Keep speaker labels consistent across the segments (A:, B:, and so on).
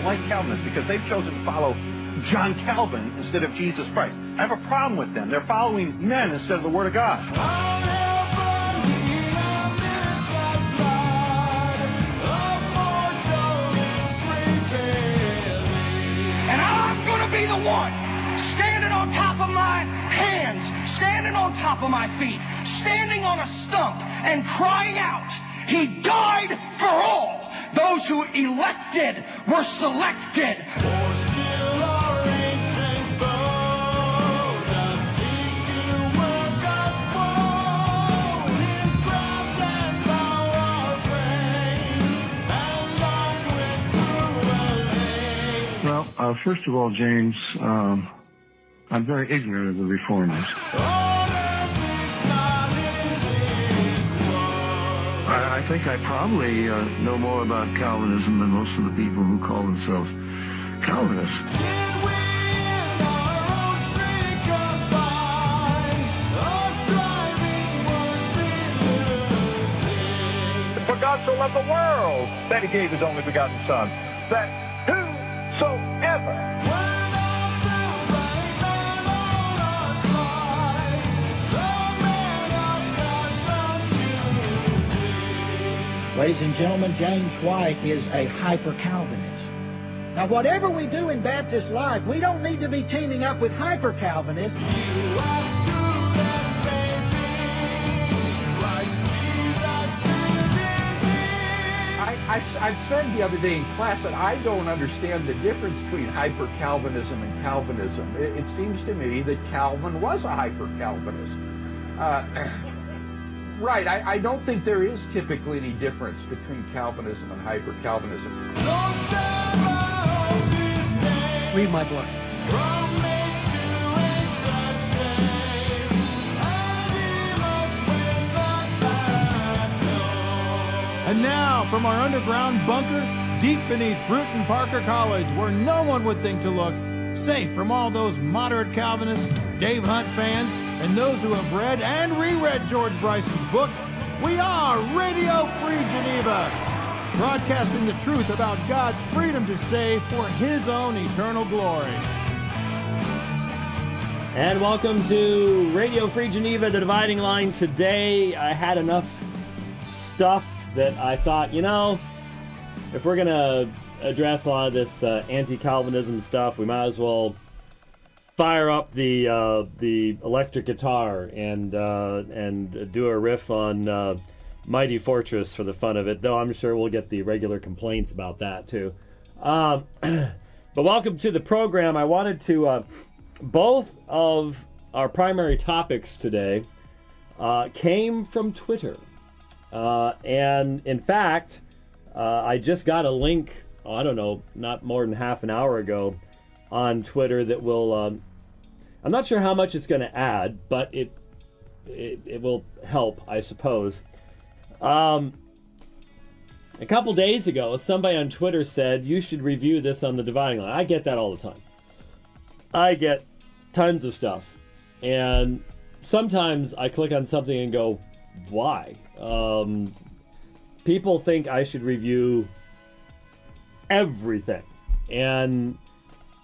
A: don't like Calvinists because they've chosen to follow John Calvin instead of Jesus Christ. I have a problem with them. They're following men instead of the Word of God.
B: And I'm going to be the one standing on top of my hands, standing on top of my feet, standing on a stump and crying out, He died for all. Those who elected were selected. For still our ancient foe does seek to work us woe. His craft and power are vain, and locked with cruel aim.
C: Well, first of all, James, I'm very ignorant of the Reformers. I think I probably know more about Calvinism than most of the people who call themselves Calvinists.
A: For God so loved the world that He gave His only begotten Son, that whosoever.
D: Ladies and gentlemen, James White is a hyper-Calvinist. Now, whatever we do in Baptist life, we don't need to be teaming up with hyper-Calvinists.
E: I said the other day in class that I don't understand the difference between hyper-Calvinism and Calvinism. It seems to me that Calvin was a hyper-Calvinist. Right, I don't think there is typically any difference between Calvinism and hyper-Calvinism.
F: Read my book.
G: And now, from our underground bunker, deep beneath Bruton Parker College, where no one would think to look, safe from all those moderate Calvinists, Dave Hunt fans, and those who have read and reread George Bryson's book, we are Radio Free Geneva, broadcasting the truth about God's freedom to save for His own eternal glory.
H: And welcome to Radio Free Geneva, the dividing line. Today, I had enough stuff that I thought, if we're going to address a lot of this anti-Calvinism stuff, we might as well fire up the electric guitar and do a riff on Mighty Fortress for the fun of it, though I'm sure we'll get the regular complaints about that too. But welcome to the program. I wanted to, both of our primary topics today came from Twitter. And in fact, I just got a link, not more than half an hour ago, on Twitter that will, I'm not sure how much it's going to add, but it will help, I suppose. A couple days ago, somebody on Twitter said, you should review this on the dividing line. I get that all the time. I get tons of stuff. And sometimes I click on something and go, why? People think I should review everything. And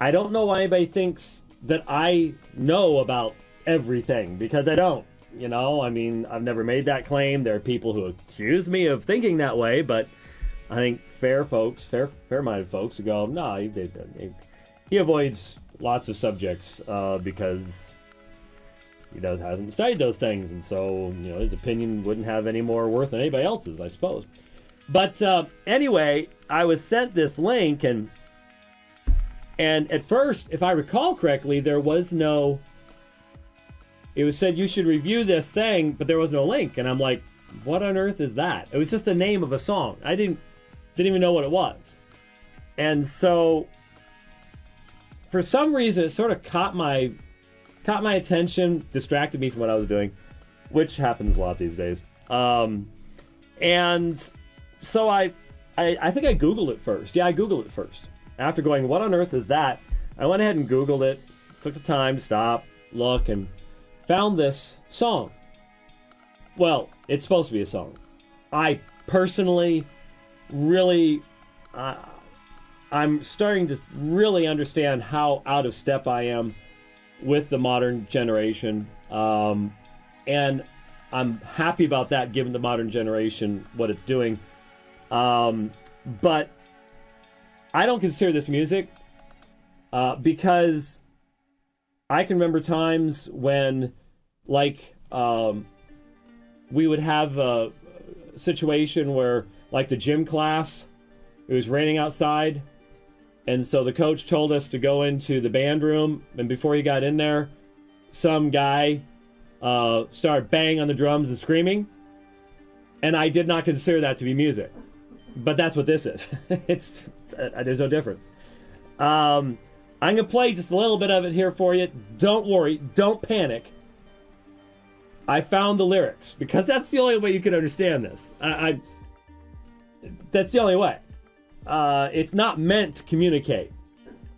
H: I don't know why anybody thinks that I know about everything, because I don't. I've never made that claim. There are people who accuse me of thinking that way, but I think fair-minded folks who go, no, he avoids lots of subjects because he hasn't studied those things, and so his opinion wouldn't have any more worth than anybody else's, I suppose. But anyway, I was sent this link, and at first, if I recall correctly, there was no. It was said you should review this thing, but there was no link, and I'm like, what on earth is that? It was just the name of a song. I didn't even know what it was, and so for some reason, it sort of caught my attention, distracted me from what I was doing, which happens a lot these days. And so I think I Googled it first. Yeah, I Googled it first. After going, what on earth is that? I went ahead and Googled it, took the time to stop, look, and found this song. Well, it's supposed to be a song. I personally really, I'm starting to really understand how out of step I am with the modern generation. And I'm happy about that, given the modern generation, what it's doing. But I don't consider this music because I can remember times when, like, we would have a situation where, like, the gym class, it was raining outside, and so the coach told us to go into the band room, and before he got in there, some guy started banging on the drums and screaming, and I did not consider that to be music. But that's what this is. There's no difference. I'm going to play just a little bit of it here for you. Don't worry. Don't panic. I found the lyrics, because that's the only way you can understand this. That's the only way. It's not meant to communicate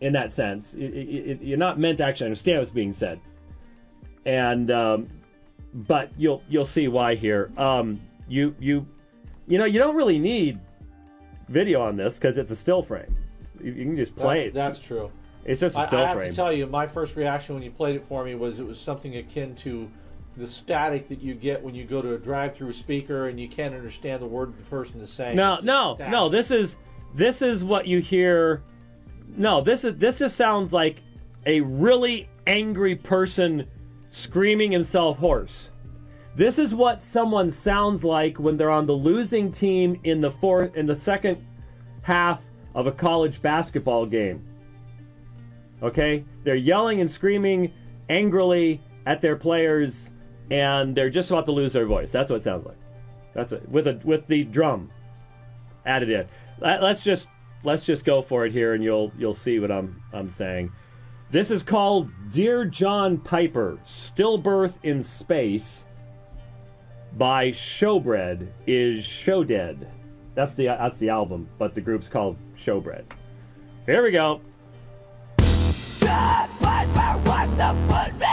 H: in that sense. You're not meant to actually understand what's being said. And but you'll see why here. You don't really need video on this because it's a still frame. You can just play it.
I: That's true.
H: It's just a still frame.
I: I have to tell you, my first reaction when you played it for me was it was something akin to the static that you get when you go to a drive-through speaker and you can't understand the word the person is saying.
H: No. This is what you hear. No, this just sounds like a really angry person screaming himself hoarse. This is what someone sounds like when they're on the losing team in the second half of a college basketball game. Okay? They're yelling and screaming angrily at their players, and they're just about to lose their voice. That's what it sounds like. That's what, with the drum added in. Let's just go for it here, and you'll see what I'm saying. This is called Dear John Piper, Stillbirth in Space by Showbread is Showdead. That's the album, but the group's called Showbread. Here we go. John Piper wants to put me